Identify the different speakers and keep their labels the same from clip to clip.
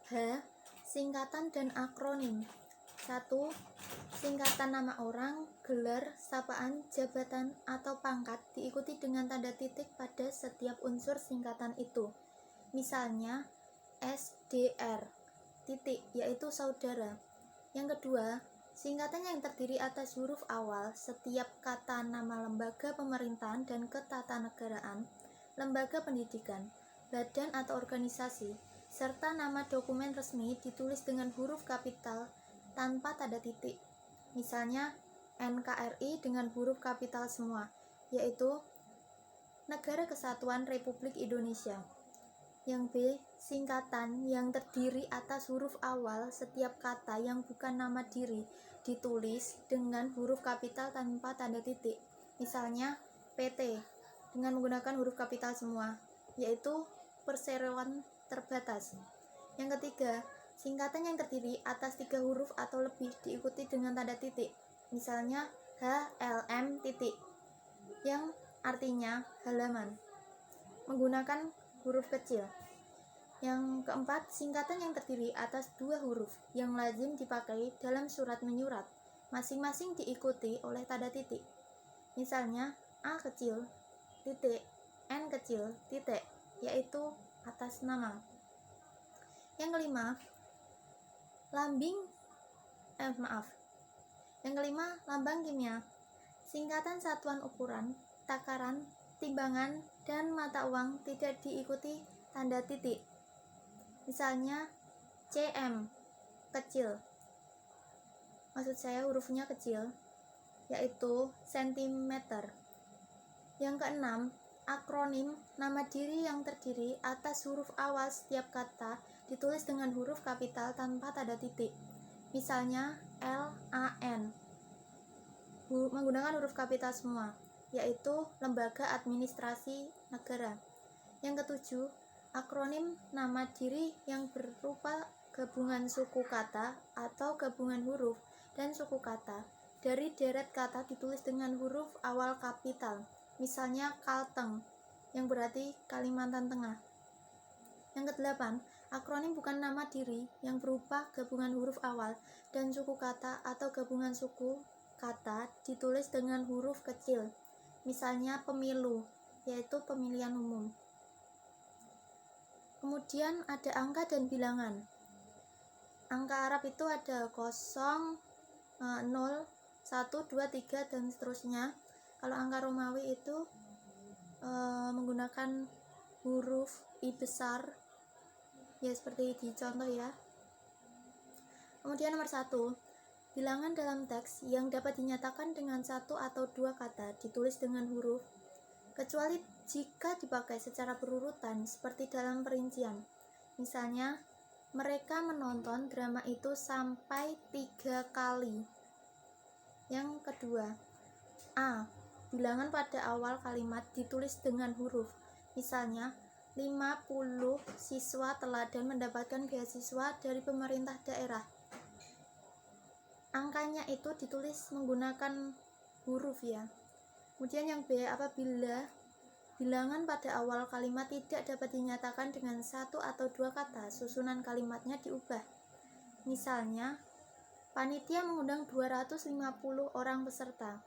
Speaker 1: H. Singkatan dan akronim. 1. Singkatan nama orang, gelar, sapaan, jabatan, atau pangkat diikuti dengan tanda titik pada setiap unsur singkatan itu. Misalnya SDR, titik, yaitu saudara. Yang kedua, singkatan yang terdiri atas huruf awal setiap kata nama lembaga pemerintahan dan ketatanegaraan, lembaga pendidikan, badan atau organisasi, serta nama dokumen resmi ditulis dengan huruf kapital tanpa tanda titik. Misalnya NKRI dengan huruf kapital semua, yaitu Negara Kesatuan Republik Indonesia. Yang B, singkatan yang terdiri atas huruf awal setiap kata yang bukan nama diri ditulis dengan huruf kapital tanpa tanda titik. Misalnya PT dengan menggunakan huruf kapital semua, yaitu perseroan terbatas. Yang ketiga, singkatan yang terdiri atas 3 huruf atau lebih diikuti dengan tanda titik. Misalnya HLM titik, yang artinya halaman, menggunakan huruf kecil. Yang keempat, singkatan yang terdiri atas 2 huruf yang lazim dipakai dalam surat menyurat, masing-masing diikuti oleh tanda titik. Misalnya A kecil, titik, N kecil, titik, yaitu atas nama. Yang kelima, lambang kimia. Singkatan satuan ukuran, takaran, timbangan, dan mata uang tidak diikuti tanda titik. Misalnya CM kecil, maksud saya hurufnya kecil, yaitu sentimeter. Yang keenam, akronim nama diri yang terdiri atas huruf awal setiap kata ditulis dengan huruf kapital tanpa tanda titik. Misalnya LAN, menggunakan huruf kapital semua, yaitu Lembaga Administrasi Negara. Yang ketujuh, akronim nama diri yang berupa gabungan suku kata atau gabungan huruf dan suku kata dari deret kata ditulis dengan huruf awal kapital. Misalnya Kalteng, yang berarti Kalimantan Tengah. Yang kedelapan, akronim bukan nama diri yang berupa gabungan huruf awal dan suku kata atau gabungan suku kata ditulis dengan huruf kecil. Misalnya pemilu, yaitu pemilihan umum. Kemudian ada angka dan bilangan. Angka Arab itu ada 0, 0, 1, 2, 3, dan seterusnya. Kalau angka Romawi itu menggunakan huruf I besar, ya seperti di contoh ya. Kemudian nomor 1, bilangan dalam teks yang dapat dinyatakan dengan 1 atau 2 kata ditulis dengan huruf, kecuali jika dipakai secara berurutan seperti dalam perincian. Misalnya, mereka menonton drama itu sampai 3 kali. Yang kedua, A, bilangan pada awal kalimat ditulis dengan huruf. Misalnya, 50 siswa teladan mendapatkan beasiswa dari pemerintah daerah. Angkanya itu ditulis menggunakan huruf ya. Kemudian yang B, apabila bilangan pada awal kalimat tidak dapat dinyatakan dengan 1 atau 2 kata, susunan kalimatnya diubah. Misalnya, panitia mengundang 250 orang peserta.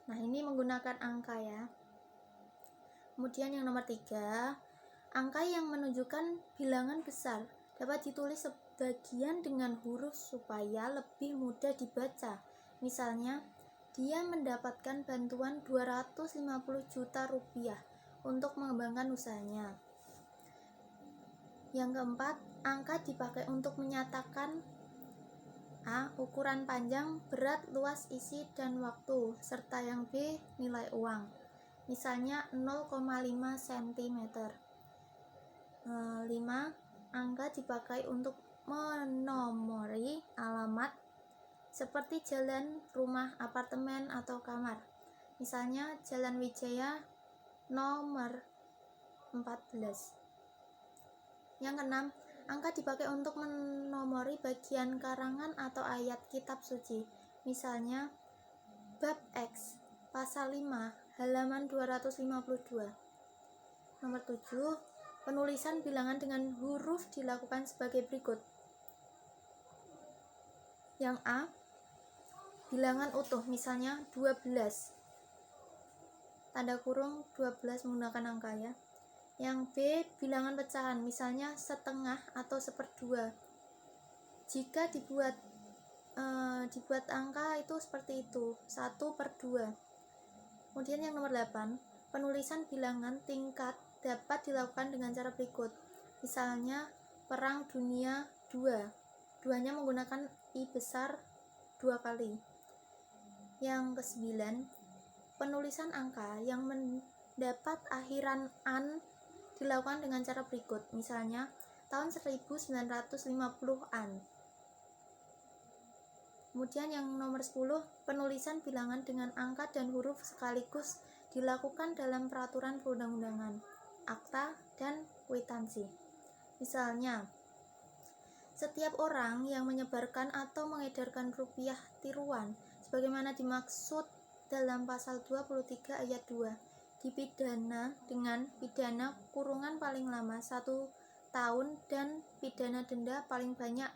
Speaker 1: Nah, ini menggunakan angka ya. Kemudian yang nomor 3, angka yang menunjukkan bilangan besar dapat ditulis sebagian dengan huruf supaya lebih mudah dibaca. Misalnya, dia mendapatkan bantuan 250 juta rupiah untuk mengembangkan usahanya. Yang keempat, angka dipakai untuk menyatakan A, ukuran panjang, berat, luas, isi, dan waktu, serta yang B, nilai uang. Misalnya 0,5 cm. 5, angka dipakai untuk menomori alamat seperti jalan, rumah, apartemen, atau kamar. Misalnya Jalan Wijaya nomor 14. Yang keenam, angka dipakai untuk menomori bagian karangan atau ayat kitab suci. Misalnya bab X, pasal 5, halaman 252. Nomor 7, Penulisan bilangan dengan huruf dilakukan sebagai berikut. Yang A, bilangan utuh, misalnya 12. Tanda kurung 12 menggunakan angka ya. Yang B, bilangan pecahan, misalnya setengah atau seperdua. Jika dibuat angka itu seperti itu, 1/2. Kemudian yang nomor 8, penulisan bilangan tingkat dapat dilakukan dengan cara berikut. Misalnya Perang Dunia II, duanya menggunakan I besar 2 kali. Yang ke-9, penulisan angka yang mendapat akhiran an dilakukan dengan cara berikut. Misalnya tahun 1950-an. Kemudian yang nomor 10, penulisan bilangan dengan angka dan huruf sekaligus dilakukan dalam peraturan perundang-undangan, akta, dan kwitansi. Misalnya, setiap orang yang menyebarkan atau mengedarkan rupiah tiruan sebagaimana dimaksud dalam pasal 23 ayat 2 dipidana dengan pidana kurungan paling lama 1 tahun dan pidana denda paling banyak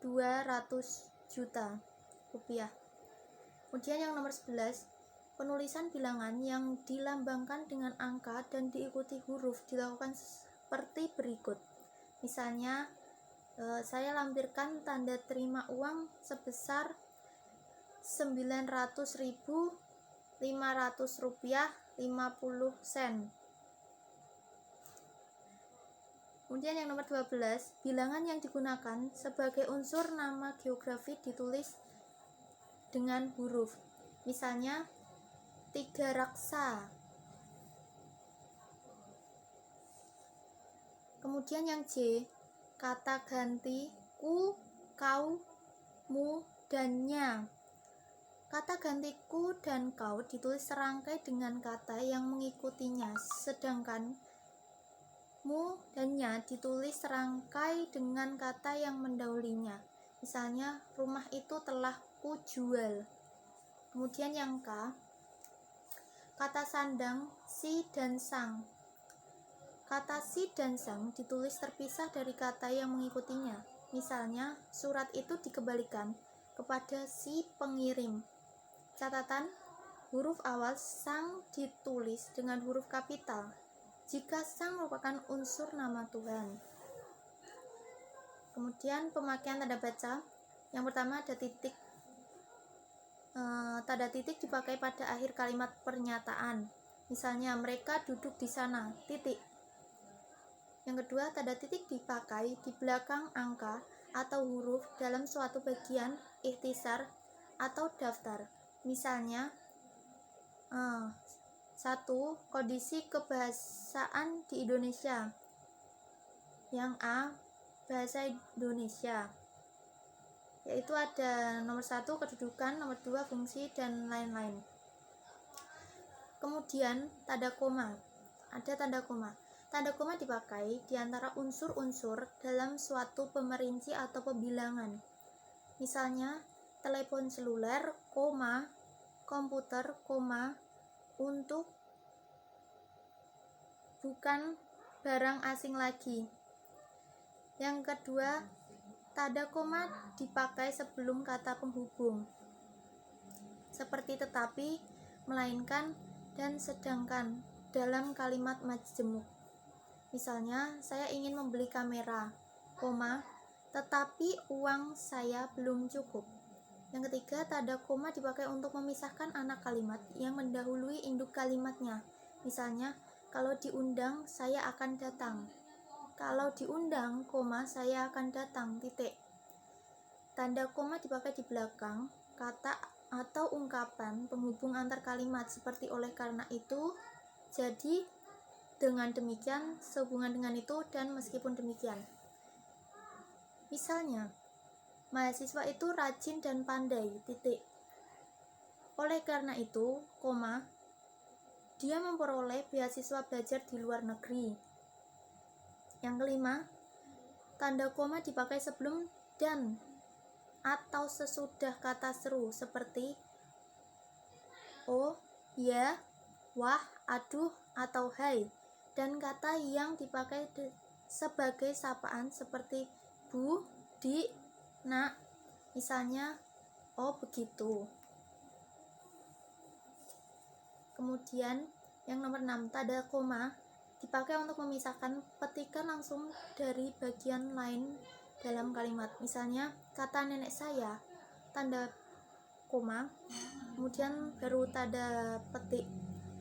Speaker 1: 200 juta rupiah. Kemudian yang nomor 11, penulisan bilangan yang dilambangkan dengan angka dan diikuti huruf dilakukan seperti berikut. Misalnya, saya lampirkan tanda terima uang sebesar 900.500 rupiah 50 sen. Kemudian yang nomor 12, bilangan yang digunakan sebagai unsur nama geografi ditulis dengan huruf. Misalnya, 3 raksa. Kemudian yang J, kata ganti ku, kau, mu, dan nya. Kata ganti ku dan kau ditulis serangkai dengan kata yang mengikutinya, sedangkan mu dan nya ditulis serangkai dengan kata yang mendahulunya. Misalnya, rumah itu telah ku jual. Kemudian yang K, kata sandang si dan sang. Kata si dan sang ditulis terpisah dari kata yang mengikutinya. Misalnya, surat itu dikembalikan kepada si pengirim. Catatan, huruf awal sang ditulis dengan huruf kapital jika sang merupakan unsur nama Tuhan. Kemudian pemakaian tanda baca. Yang pertama ada titik. Tanda titik dipakai pada akhir kalimat pernyataan. Misalnya, mereka duduk di sana, titik. Yang kedua, tanda titik dipakai di belakang angka atau huruf dalam suatu bagian ikhtisar atau daftar. Misalnya, 1. Kondisi kebahasaan di Indonesia. Yang A, bahasa Indonesia, yaitu ada nomor 1 kedudukan, nomor 2 fungsi, dan lain-lain. Kemudian tanda koma. Ada tanda koma. Tanda koma dipakai di antara unsur-unsur dalam suatu pemerinci atau pembilangan. Misalnya, telepon seluler, koma, komputer, koma, untuk, bukan barang asing lagi. Yang kedua, tanda koma dipakai sebelum kata penghubung, seperti tetapi, melainkan, dan sedangkan dalam kalimat majemuk. Misalnya, saya ingin membeli kamera, koma, tetapi uang saya belum cukup. Yang ketiga, tanda koma dipakai untuk memisahkan anak kalimat yang mendahului induk kalimatnya. Misalnya, kalau diundang, saya akan datang. Kalau diundang, koma, saya akan datang, titik. Tanda koma dipakai di belakang kata atau ungkapan penghubung antar kalimat, seperti oleh karena itu, jadi, dengan demikian, sehubungan dengan itu, dan meskipun demikian. Misalnya, mahasiswa itu rajin dan pandai, titik. Oleh karena itu, koma, dia memperoleh beasiswa belajar di luar negeri. Yang kelima, tanda koma dipakai sebelum dan atau sesudah kata seru, seperti oh, ya, wah, aduh, atau hai. dan kata yang dipakai sebagai sapaan seperti bu, di, nak. Misalnya, oh begitu. Kemudian yang nomor 6, tanda koma dipakai untuk memisahkan petikan langsung dari bagian lain dalam kalimat. Misalnya, kata nenek saya, tanda koma, kemudian baru tanda petik.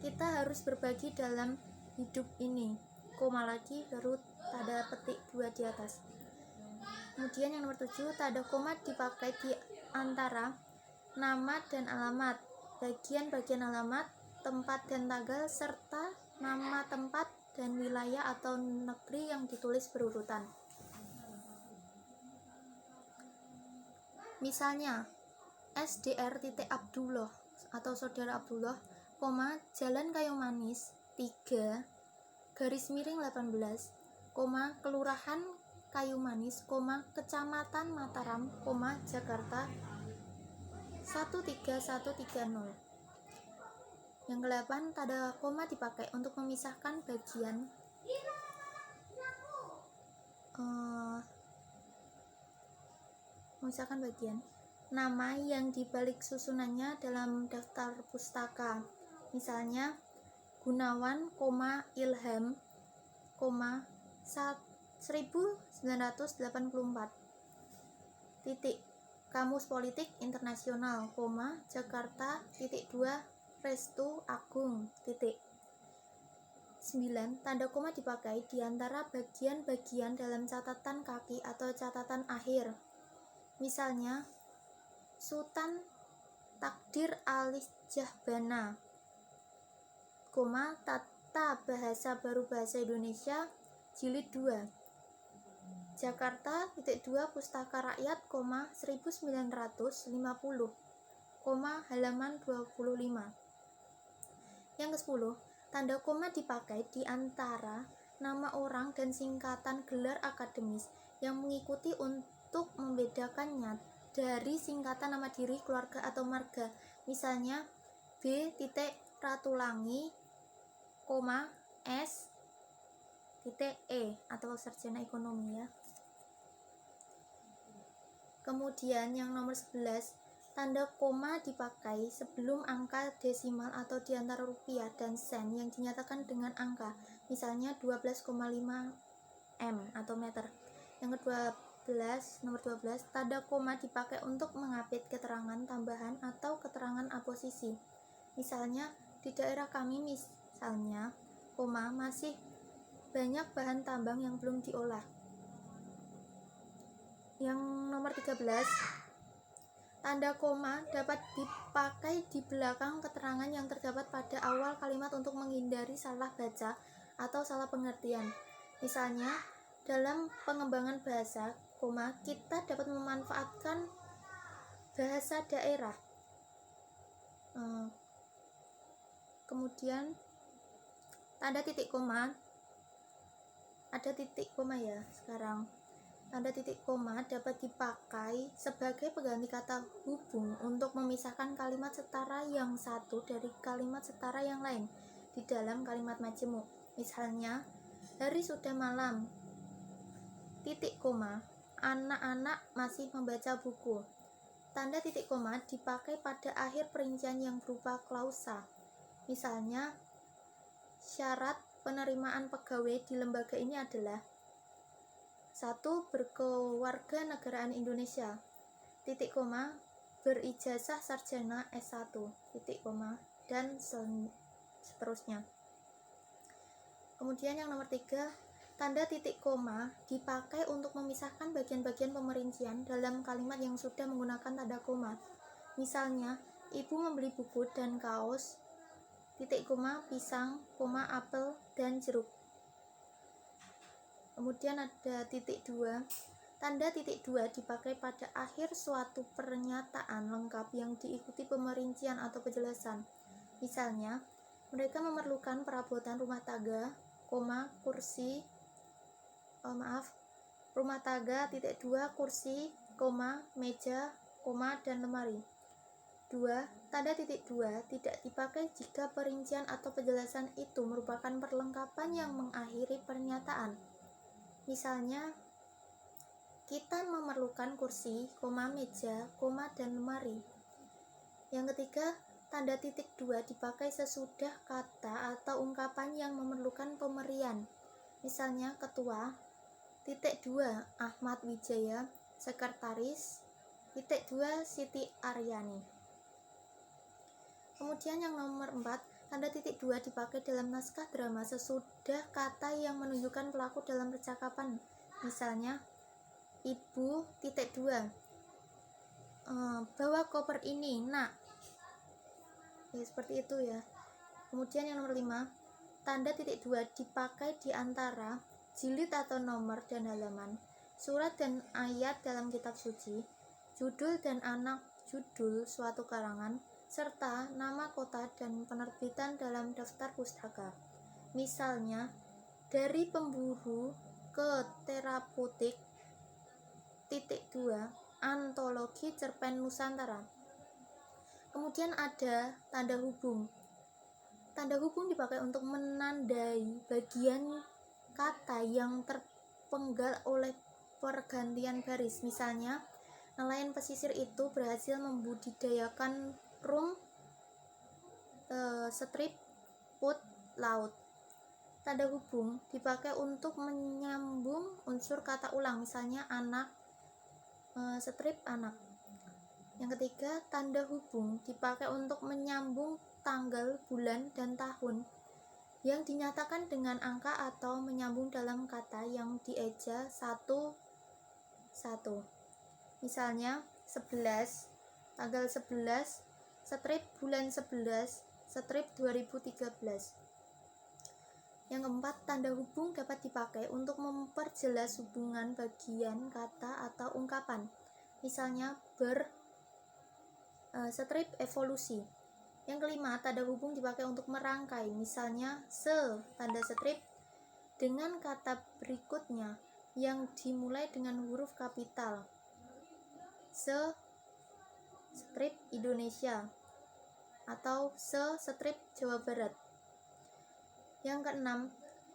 Speaker 1: Kita harus berbagi dalam hidup ini, koma lagi, baru tanda petik 2 di atas. Kemudian yang nomor 7, tanda koma dipakai di antara nama dan alamat, bagian-bagian alamat, tempat dan tanggal, serta nama tempat dan wilayah atau negeri yang ditulis berurutan. Misalnya, SDR Abdullah atau saudara Abdullah, Jalan Kayu Manis 3 garis miring 18, Kelurahan Kayu Manis, Kecamatan Mataram, Jakarta 13130. Yang ke-8, tanda koma dipakai untuk memisahkan bagian nama yang dibalik susunannya dalam daftar pustaka. Misalnya, Gunawan, Ilham, 1984. Titik. Kamus Politik Internasional, Jakarta, 2 Restu Agung, titik. 9. Tanda koma dipakai di antara bagian-bagian dalam catatan kaki atau catatan akhir. Misalnya, Sultan Takdir Alis Jahbana, Tata Bahasa Baru Bahasa Indonesia, Jilid 2. Jakarta, 2 Pustaka Rakyat, 1950, halaman 25. Yang ke-10, tanda koma dipakai di antara nama orang dan singkatan gelar akademis yang mengikuti untuk membedakannya dari singkatan nama diri, keluarga, atau marga. Misalnya, B. Ratulangi, S. E atau sarjana ekonomi ya. Kemudian yang nomor 11, tanda koma dipakai sebelum angka desimal atau di antara rupiah dan sen yang dinyatakan dengan angka, misalnya 12,5 M atau meter. Yang ke-12, nomor 12, tanda koma dipakai untuk mengapit keterangan tambahan atau keterangan aposisi. Misalnya, di daerah kami misalnya, masih banyak bahan tambang yang belum diolah. Yang nomor 13, tanda koma dapat dipakai di belakang keterangan yang terdapat pada awal kalimat untuk menghindari salah baca atau salah pengertian. Misalnya, dalam pengembangan bahasa, kita dapat memanfaatkan bahasa daerah. Kemudian, tanda titik koma, ada titik koma ya sekarang. Tanda titik koma dapat dipakai sebagai pengganti kata hubung untuk memisahkan kalimat setara yang satu dari kalimat setara yang lain di dalam kalimat majemuk. Misalnya, hari sudah malam, titik koma, anak-anak masih membaca buku. Tanda titik koma dipakai pada akhir perincian yang berupa klausa. Misalnya, syarat penerimaan pegawai di lembaga ini adalah 1. Berkewarganegaraan Indonesia, titik koma, berijazah sarjana S1, titik koma, dan seterusnya. Kemudian yang nomor 3, tanda titik koma dipakai untuk memisahkan bagian-bagian pemerincian dalam kalimat yang sudah menggunakan tanda koma. Misalnya, ibu membeli buku dan kaos, titik koma, pisang, apel, dan jeruk. Kemudian ada titik 2. Tanda titik 2 dipakai pada akhir suatu pernyataan lengkap yang diikuti pemerincian atau penjelasan. Misalnya, mereka memerlukan perabotan rumah tangga, rumah tangga, titik 2, kursi, meja, dan lemari. 2. Tanda titik 2 tidak dipakai jika perincian atau penjelasan itu merupakan perlengkapan yang mengakhiri pernyataan. Misalnya, kita memerlukan kursi, meja, dan lemari. Yang ketiga, tanda titik 2 dipakai sesudah kata atau ungkapan yang memerlukan pemberian. Misalnya, ketua, titik 2 Ahmad Wijaya, sekretaris, titik 2 Siti Aryani. Kemudian yang nomor 4, tanda titik 2 dipakai dalam naskah drama sesudah kata yang menunjukkan pelaku dalam percakapan. Misalnya, ibu titik 2 bawa koper ini, nak. Ya, seperti itu ya. Kemudian yang nomor 5, tanda titik 2 dipakai di antara jilid atau nomor dan halaman, surat dan ayat dalam kitab suci, judul dan anak judul suatu karangan, serta nama kota dan penerbitan dalam daftar pustaka. Misalnya, dari pemburu ke terapeutik titik 2 antologi cerpen Nusantara. Kemudian ada tanda hubung. Tanda hubung dipakai untuk menandai bagian kata yang terpenggal oleh pergantian baris. Misalnya, nelayan pesisir itu berhasil membudidayakan strip put laut. Tanda hubung dipakai untuk menyambung unsur kata ulang, misalnya anak, strip anak. Yang ketiga, tanda hubung dipakai untuk menyambung tanggal, bulan, dan tahun yang dinyatakan dengan angka atau menyambung dalam kata yang dieja satu. Misalnya, 11, tanggal 11, strip bulan 11, strip 2013. Yang keempat, tanda hubung dapat dipakai untuk memperjelas hubungan bagian kata atau ungkapan. Misalnya, strip evolusi. Yang kelima, tanda hubung dipakai untuk merangkai. Misalnya, tanda strip dengan kata berikutnya yang dimulai dengan huruf kapital. Strip Indonesia atau strip Jawa Barat. Yang keenam,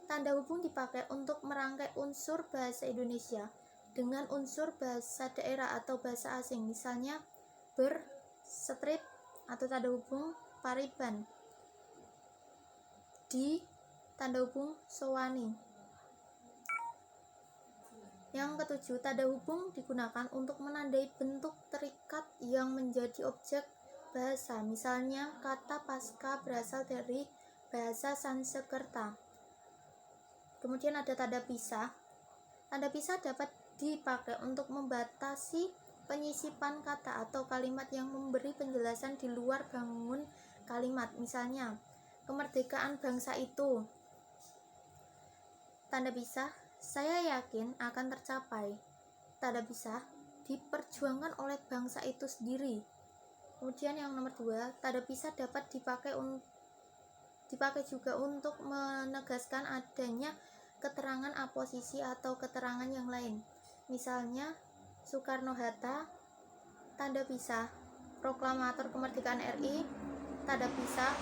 Speaker 1: tanda hubung dipakai untuk merangkai unsur bahasa Indonesia dengan unsur bahasa daerah atau bahasa asing. Misalnya, strip atau tanda hubung Pariban, di tanda hubung Sowani. Yang ketujuh, tanda hubung digunakan untuk menandai bentuk terikat yang menjadi objek bahasa. Misalnya, kata pasca berasal dari bahasa Sanskerta. Kemudian ada tanda pisah. Tanda pisah dapat dipakai untuk membatasi penyisipan kata atau kalimat yang memberi penjelasan di luar bangun kalimat. Misalnya, kemerdekaan bangsa itu. Tanda pisah, saya yakin akan tercapai. Tanda pisah diperjuangkan oleh bangsa itu sendiri. Kemudian yang nomor 2, tanda pisah dapat dipakai juga untuk menegaskan adanya keterangan aposisi atau keterangan yang lain. Misalnya, Soekarno-Hatta, tanda pisah, proklamator kemerdekaan RI, tanda pisah,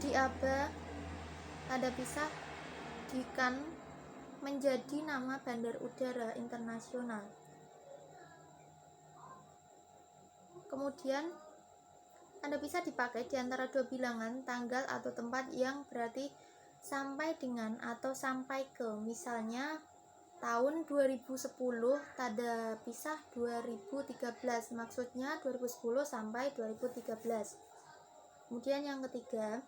Speaker 1: Diaba, tanda pisah, Dikan menjadi nama bandar udara internasional. Kemudian, tanda pisah dipakai di antara dua bilangan, tanggal atau tempat yang berarti sampai dengan atau sampai ke. Misalnya, tahun 2010, tanda pisah 2013, maksudnya 2010 sampai 2013. Kemudian yang ketiga,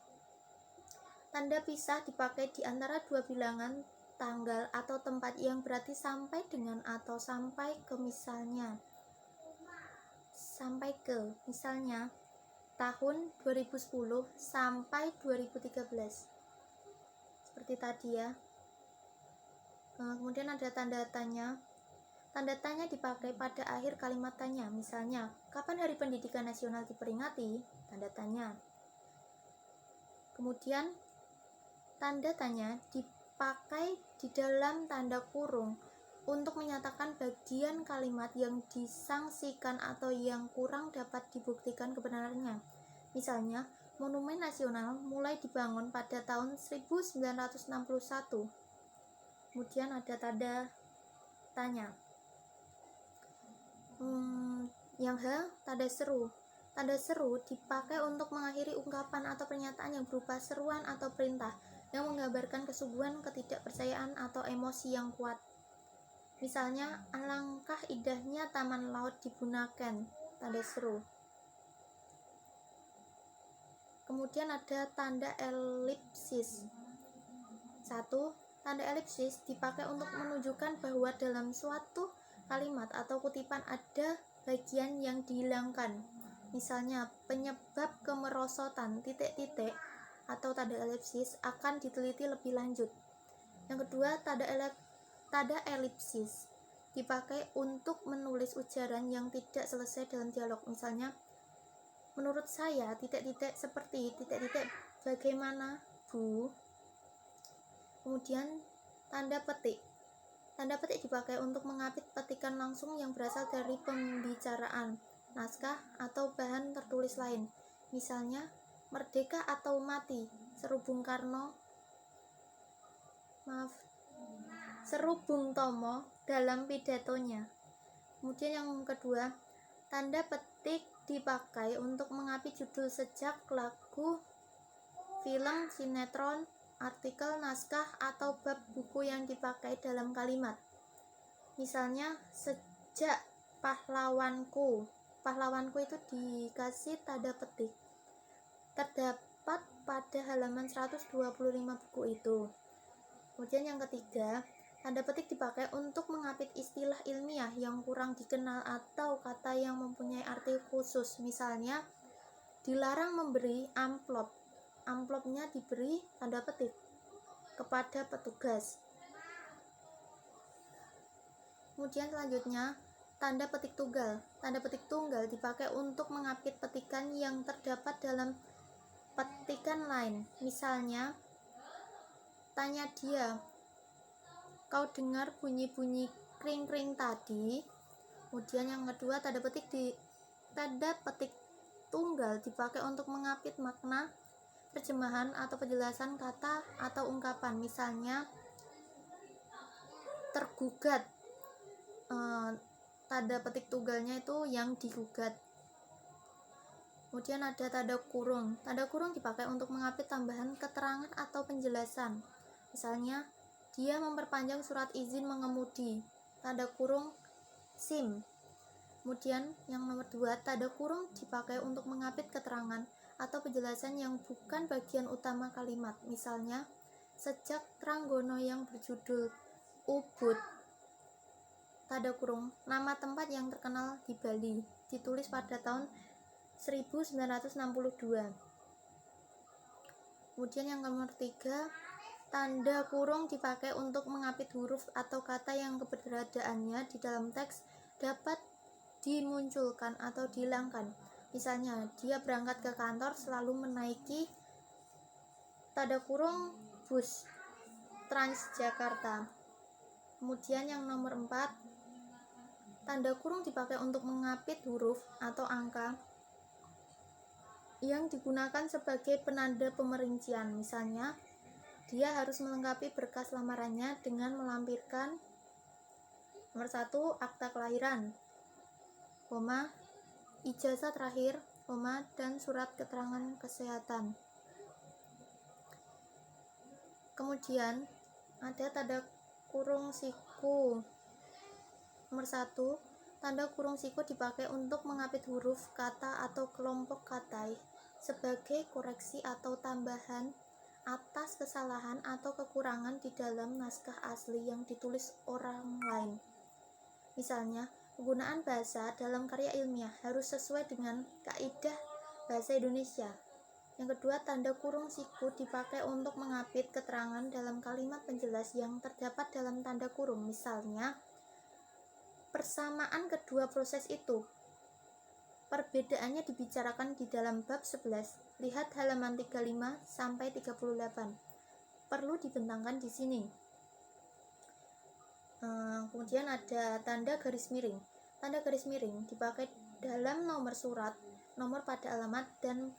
Speaker 1: tanda pisah dipakai di antara dua bilangan, tanggal atau tempat yang berarti sampai dengan atau sampai ke. Misalnya, sampai ke, misalnya tahun 2010 sampai 2013, seperti tadi ya. Kemudian ada tanda tanya. Tanda tanya dipakai pada akhir kalimat tanya. Misalnya, kapan Hari Pendidikan Nasional diperingati? Tanda tanya. Kemudian tanda tanya dipakai di dalam tanda kurung untuk menyatakan bagian kalimat yang disangsikan atau yang kurang dapat dibuktikan kebenarannya. Misalnya, Monumen Nasional mulai dibangun pada tahun 1961. Kemudian ada tanda tanya. Yang H, tanda seru. Tanda seru dipakai untuk mengakhiri ungkapan atau pernyataan yang berupa seruan atau perintah yang menggambarkan kesungguhan, ketidakpercayaan, atau emosi yang kuat. Misalnya, alangkah indahnya taman laut di Bunaken, tanda seru. Kemudian ada tanda elipsis. 1. Tanda elipsis dipakai untuk menunjukkan bahwa dalam suatu kalimat atau kutipan ada bagian yang dihilangkan. Misalnya, penyebab kemerosotan titik-titik atau tanda elipsis akan diteliti lebih lanjut. Yang kedua, tanda elipsis dipakai untuk menulis ujaran yang tidak selesai dalam dialog. Misalnya, menurut saya titik-titik seperti titik-titik bagaimana, Bu? Kemudian tanda petik. Tanda petik dipakai untuk mengapit petikan langsung yang berasal dari pembicaraan, naskah, atau bahan tertulis lain. Misalnya, merdeka atau mati, seru Bung Tomo dalam pidatonya. Kemudian yang kedua, tanda petik dipakai untuk mengapit judul sejak, lagu, film, sinetron, artikel, naskah, atau bab buku yang dipakai dalam kalimat. Misalnya, sejak pahlawanku. Pahlawanku itu dikasih tanda petik. Terdapat pada halaman 125 buku itu. Kemudian yang ketiga, tanda petik dipakai untuk mengapit istilah ilmiah yang kurang dikenal atau kata yang mempunyai arti khusus. Misalnya, dilarang memberi amplop. Amplopnya diberi tanda petik kepada petugas. Kemudian selanjutnya, tanda petik tunggal. Tanda petik tunggal dipakai untuk mengapit petikan yang terdapat dalam petikan lain. Misalnya, tanya dia, kau dengar bunyi-bunyi kring-kring tadi? Kemudian yang kedua, tanda petik tunggal dipakai untuk mengapit makna, terjemahan, atau penjelasan kata atau ungkapan. Misalnya, tergugat. Tanda petik tunggalnya itu yang digugat. Kemudian ada tanda kurung. Tanda kurung dipakai untuk mengapit tambahan keterangan atau penjelasan. Misalnya, dia memperpanjang surat izin mengemudi, tanda kurung SIM. Kemudian yang nomor 2, tanda kurung dipakai untuk mengapit keterangan atau penjelasan yang bukan bagian utama kalimat. Misalnya, sejak Tranggono yang berjudul Ubud, tanda kurung, nama tempat yang terkenal di Bali, ditulis pada tahun 1962. Kemudian yang nomor 3, tanda kurung dipakai untuk mengapit huruf atau kata yang keberadaannya di dalam teks dapat dimunculkan atau dihilangkan. Misalnya, dia berangkat ke kantor selalu menaiki tanda kurung bus Transjakarta. Kemudian yang nomor 4, tanda kurung dipakai untuk mengapit huruf atau angka yang digunakan sebagai penanda pemerincian. Misalnya, dia harus melengkapi berkas lamarannya dengan melampirkan nomor 1, akta kelahiran, ijazah terakhir, dan surat keterangan kesehatan. Kemudian ada tanda kurung siku. Nomor 1, tanda kurung siku dipakai untuk mengapit huruf, kata, atau kelompok kata sebagai koreksi atau tambahan atas kesalahan atau kekurangan di dalam naskah asli yang ditulis orang lain. Misalnya, penggunaan bahasa dalam karya ilmiah harus sesuai dengan kaidah bahasa Indonesia. Yang kedua, tanda kurung siku dipakai untuk mengapit keterangan dalam kalimat penjelas yang terdapat dalam tanda kurung. Misalnya, persamaan kedua proses itu. Perbedaannya dibicarakan di dalam bab 11. Lihat halaman 35 sampai 38. Perlu dibentangkan di sini. Kemudian ada tanda garis miring. Tanda garis miring dipakai dalam nomor surat, nomor pada alamat, dan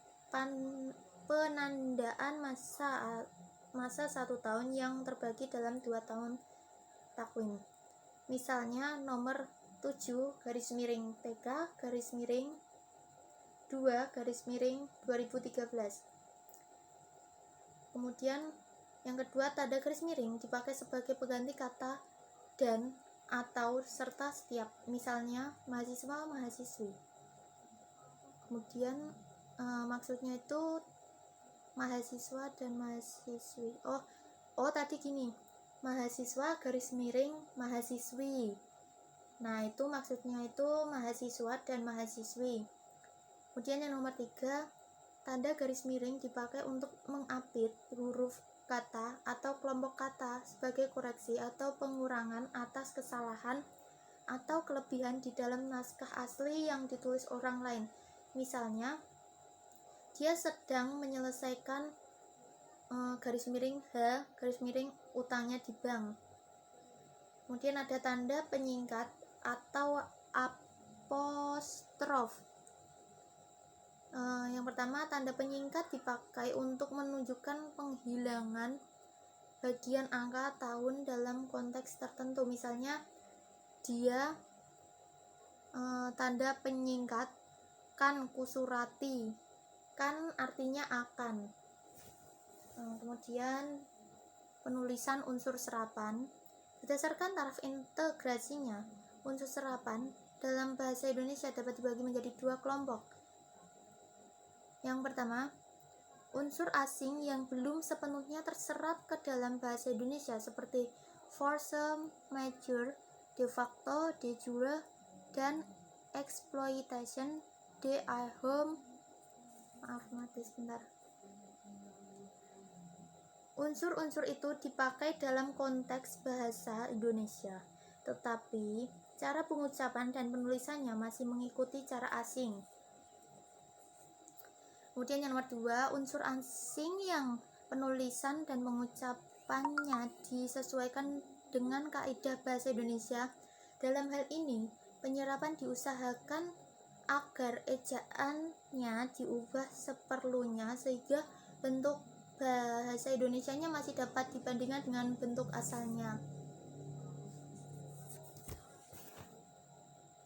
Speaker 1: penandaan masa 1 tahun yang terbagi dalam 2 tahun takwim. Misalnya nomor 7 garis miring PK garis miring 2 garis miring 2013. Kemudian yang kedua, tanda garis miring dipakai sebagai pengganti kata dan atau serta setiap, misalnya mahasiswa, mahasiswi. Kemudian maksudnya itu mahasiswa dan mahasiswi. Tadi gini, mahasiswa garis miring mahasiswi. Nah, itu maksudnya itu mahasiswa dan mahasiswi. Kemudian yang nomor 3, tanda garis miring dipakai untuk mengupdate huruf kata atau kelompok kata sebagai koreksi atau pengurangan atas kesalahan atau kelebihan di dalam naskah asli yang ditulis orang lain. Misalnya, dia sedang menyelesaikan garis miring H garis miring utangnya di bank. Kemudian ada tanda penyingkat atau apostrof. Yang pertama, tanda penyingkat dipakai untuk menunjukkan penghilangan bagian angka tahun dalam konteks tertentu. Misalnya, dia tanda penyingkat kan kusurati, kan artinya akan. Kemudian penulisan unsur serapan. Berdasarkan taraf integrasinya, unsur serapan dalam bahasa Indonesia dapat dibagi menjadi 2 kelompok. Yang pertama, unsur asing yang belum sepenuhnya terserap ke dalam bahasa Indonesia seperti force majeure, de facto, de jure, dan exploitation, de ahom. Unsur-unsur itu dipakai dalam konteks bahasa Indonesia, tetapi cara pengucapan dan penulisannya masih mengikuti cara asing. Kemudian yang nomor 2, unsur asing yang penulisan dan pengucapannya disesuaikan dengan kaidah bahasa Indonesia. Dalam hal ini, penyerapan diusahakan agar ejaannya diubah seperlunya sehingga bentuk bahasa Indonesianya masih dapat dibandingkan dengan bentuk asalnya.